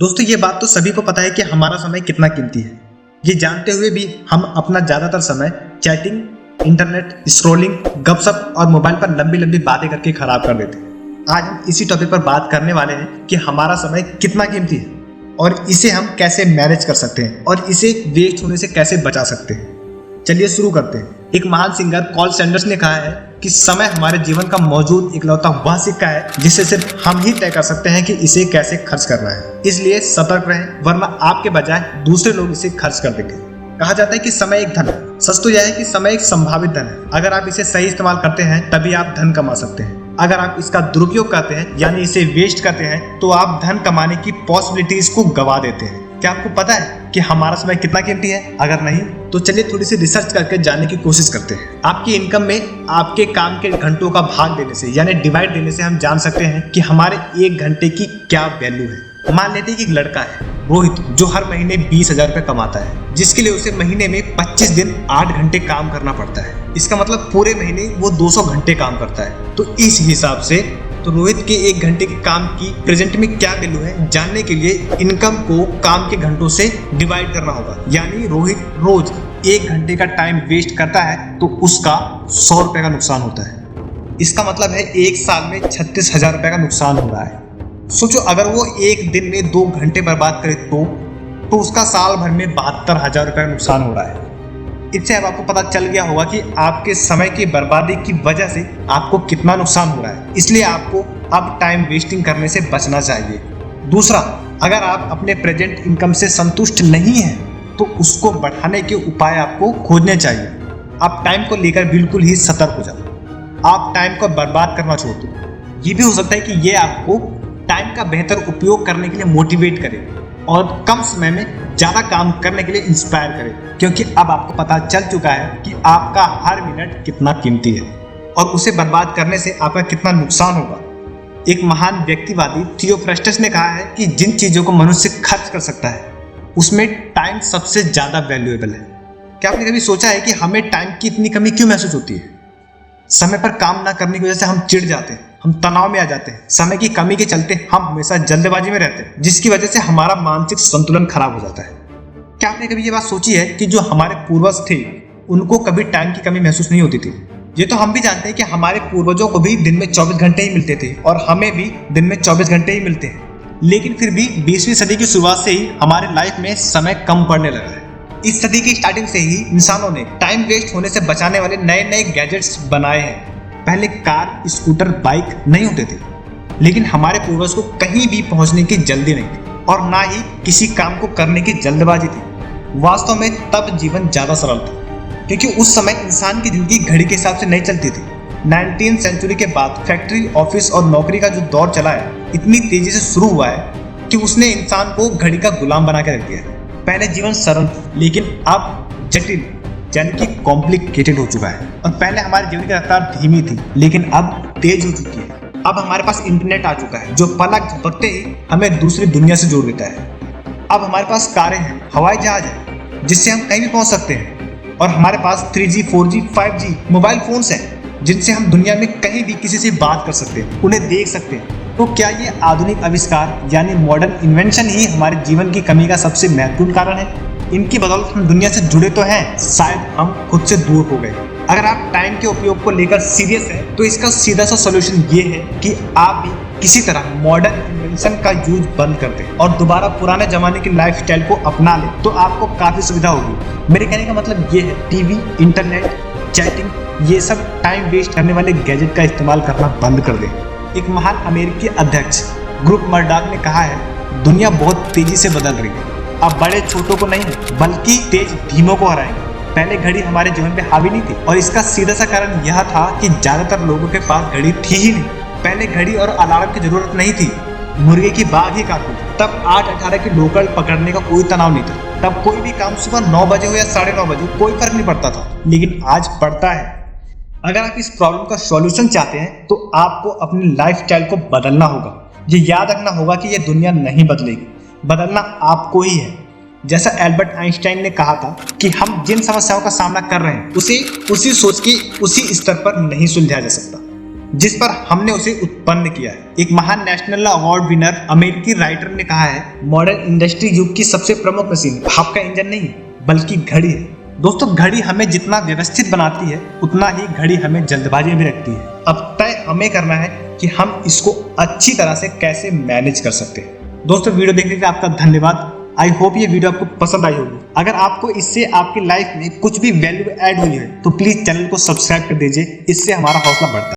दोस्तों ये बात तो सभी को पता है कि हमारा समय कितना कीमती है। ये जानते हुए भी हम अपना ज्यादातर समय चैटिंग, इंटरनेट स्क्रॉलिंग, गपशप और मोबाइल पर लंबी लंबी बातें करके खराब कर देते हैं। आज हम इसी टॉपिक पर बात करने वाले हैं कि हमारा समय कितना कीमती है और इसे हम कैसे मैनेज कर सकते हैं और इसे वेस्ट होने से कैसे बचा सकते हैं। चलिए शुरू करते हैं। एक महान सिंगर पॉल सैंडर्स ने कहा है कि समय हमारे जीवन का मौजूद इकलौता वह सिक्का है जिसे सिर्फ हम ही तय कर सकते हैं कि इसे कैसे खर्च करना है। इसलिए सतर्क रहें, वरना आपके बजाय दूसरे लोग इसे खर्च कर देंगे। कहा जाता है कि समय एक धन है। सच तो यह है कि समय एक संभावित धन है। अगर आप इसे सही इस्तेमाल करते हैं तभी आप धन कमा सकते हैं। अगर आप इसका दुरुपयोग करते हैं यानी इसे वेस्ट करते हैं तो आप धन कमाने की पॉसिबिलिटीज को गवा देते हैं। क्या आपको पता है कि हमारा समय कितना कीमती है? अगर नहीं तो चलिए थोड़ी सी रिसर्च करके जानने की कोशिश करते हैं। आपकी इनकम में आपके काम के घंटों का भाग देने से यानी डिवाइड देने से हम जान सकते हैं कि हमारे एक घंटे की क्या वैल्यू है। मान लेते हैं कि एक लड़का है रोहित, जो हर महीने 20,000 रुपये कमाता है, जिसके लिए उसे महीने में 25 दिन 8 घंटे काम करना पड़ता है। इसका मतलब पूरे महीने वो 200 घंटे काम करता है। तो इस हिसाब से तो रोहित के एक घंटे के काम की प्रेजेंट में क्या वैल्यू है जानने के लिए इनकम को काम के घंटों से डिवाइड करना होगा। यानी रोहित रोज 1 घंटे का टाइम वेस्ट करता है तो उसका 100 रुपए का नुकसान होता है। इसका मतलब है एक साल में 36,000 रुपए का नुकसान हो रहा है। सोचो अगर वो एक दिन में 2 घंटे बर्बाद करे तो उसका साल भर में 72,000 रुपए का नुकसान हो रहा है। इससे अब आपको पता चल गया होगा कि आपके समय की बर्बादी की वजह से आपको कितना नुकसान हो रहा है। इसलिए आपको अब टाइम वेस्टिंग करने से बचना चाहिए। दूसरा, अगर आप अपने प्रेजेंट इनकम से संतुष्ट नहीं हैं तो उसको बढ़ाने के उपाय आपको खोजने चाहिए। आप टाइम को लेकर बिल्कुल ही सतर्क हो जाओ। आप टाइम को बर्बाद करना छोड़ दो। ये भी हो सकता है कि ये आपको टाइम का बेहतर उपयोग करने के लिए मोटिवेट करे और कम समय में ज़्यादा काम करने के लिए इंस्पायर करे, क्योंकि अब आपको पता चल चुका है कि आपका हर मिनट कितना कीमती है और उसे बर्बाद करने से आपका कितना नुकसान होगा। एक महान व्यक्तिवादी थियोफ्रस्टस ने कहा है कि जिन चीज़ों को मनुष्य खर्च कर सकता है उसमें टाइम सबसे ज़्यादा वैल्यूएबल है। क्या आपने कभी सोचा है कि हमें टाइम की इतनी कमी क्यों महसूस होती है? समय पर काम ना करने की वजह से हम चिढ़ जाते हैं, हम तनाव में आ जाते हैं। समय की कमी के चलते हम हमेशा जल्दबाजी में रहते हैं, जिसकी वजह से हमारा मानसिक संतुलन खराब हो जाता है। क्या आपने कभी ये बात सोची है कि जो हमारे पूर्वज थे उनको कभी टाइम की कमी महसूस नहीं होती थी? ये तो हम भी जानते हैं कि हमारे पूर्वजों को भी दिन में 24 घंटे ही मिलते थे और हमें भी दिन में 24 घंटे ही मिलते हैं, लेकिन फिर भी 20वीं सदी की शुरुआत से ही हमारे लाइफ में समय कम पड़ने लगा है। इस सदी की स्टार्टिंग से ही इंसानों ने टाइम वेस्ट होने से बचाने वाले नए नए गैजेट्स बनाए हैं। पहले कार, स्कूटर, बाइक नहीं होते थे, लेकिन हमारे पूर्वज को कहीं भी पहुंचने की जल्दी नहीं थी और ना ही किसी काम को करने की जल्दबाजी थी। वास्तव में तब जीवन ज़्यादा सरल था, क्योंकि उस समय इंसान की जिंदगी घड़ी के हिसाब से नहीं चलती थी। 19वीं सेंचुरी के बाद फैक्ट्री, ऑफिस और नौकरी का जो दौर चला है इतनी तेजी से शुरू हुआ है कि उसने इंसान को घड़ी का गुलाम बना के रख दिया है। पहले जीवन सरल था, लेकिन अब जटिल यानी कि कॉम्प्लिकेटेड हो चुका है। और पहले हमारे जीवन की रफ्तार धीमी थी, लेकिन अब तेज हो चुकी है। अब हमारे पास इंटरनेट आ चुका है जो पलक झपकते ही हमें दूसरी दुनिया से जोड़ देता है। अब हमारे पास कारें हैं, हवाई जहाज है जिससे हम कहीं भी पहुंच सकते हैं, और हमारे पास 3G, 4G, 5G mobile phones हैं जिनसे हम दुनिया में कहीं भी किसी से बात कर सकते हैं, उन्हें देख सकते हैं। तो क्या ये आधुनिक आविष्कार यानी मॉडर्न इन्वेंशन ही हमारे जीवन की कमी का सबसे महत्वपूर्ण कारण है? इनकी बदौलत हम दुनिया से जुड़े तो हैं, शायद हम खुद से दूर हो गए। अगर आप टाइम के उपयोग को लेकर सीरियस हैं तो इसका सीधा सा सॉल्यूशन ये है कि आप भी किसी तरह मॉडर्न इन्वेंशन का यूज बंद कर दें और दोबारा पुराने जमाने की लाइफस्टाइल को अपना लें, तो आपको काफ़ी सुविधा होगी। मेरे कहने का मतलब ये है, टीवी, इंटरनेट, चैटिंग, ये सब टाइम वेस्ट करने वाले गैजेट का इस्तेमाल करना बंद कर दें। एक महान अमेरिकी अध्यक्ष ग्रुप मर्डॉक ने कहा है, दुनिया बहुत तेजी से बदल रही है। अब बड़े छोटों को नहीं बल्कि तेज धीमों को हराएंगे। पहले घड़ी हमारे जीवन पे हावी नहीं थी और इसका सीधा सा कारण यह था कि ज्यादातर लोगों के पास घड़ी थी ही नहीं। पहले घड़ी और अलार्म की जरूरत नहीं थी, मुर्गे की बाग ही काफी थी। तब 8:18 की लोकल पकड़ने का कोई तनाव नहीं था। तब कोई भी काम सुबह 9 बजे हो या 9:30 बजे कोई फर्क नहीं पड़ता था, लेकिन आज पड़ता है। अगर आप इस प्रॉब्लम का सॉल्यूशन चाहते हैं तो आपको अपनी लाइफस्टाइल को बदलना होगा। ये याद रखना होगा कि यह दुनिया नहीं बदलेगी, बदलना आपको ही है। जैसा एल्बर्ट आइंस्टाइन ने कहा था कि हम जिन समस्याओं का सामना कर रहे हैं उसे उसी सोच के उसी स्तर पर नहीं सुलझाया जा सकता। जिस पर हमने उसे उत्पन्न किया है। एक महान नेशनल अवार्ड विनर अमेरिकी राइटर ने कहा है, मॉडर्न इंडस्ट्री युग की सबसे प्रमुख मशीन भाप का इंजन नहीं बल्कि घड़ी है। दोस्तों, घड़ी हमें जितना व्यवस्थित बनाती है उतना ही घड़ी हमें जल्दबाजी में रखती है। अब तय हमें करना है कि हम इसको अच्छी तरह से कैसे मैनेज कर सकते हैं। दोस्तों, वीडियो देखने के लिए आपका धन्यवाद। आई होप ये वीडियो आपको पसंद आई होगी। अगर आपको इससे आपकी लाइफ में कुछ भी वैल्यू ऐड हुई है तो प्लीज चैनल को सब्सक्राइब कर दीजिए, इससे हमारा हौसला बढ़ता है।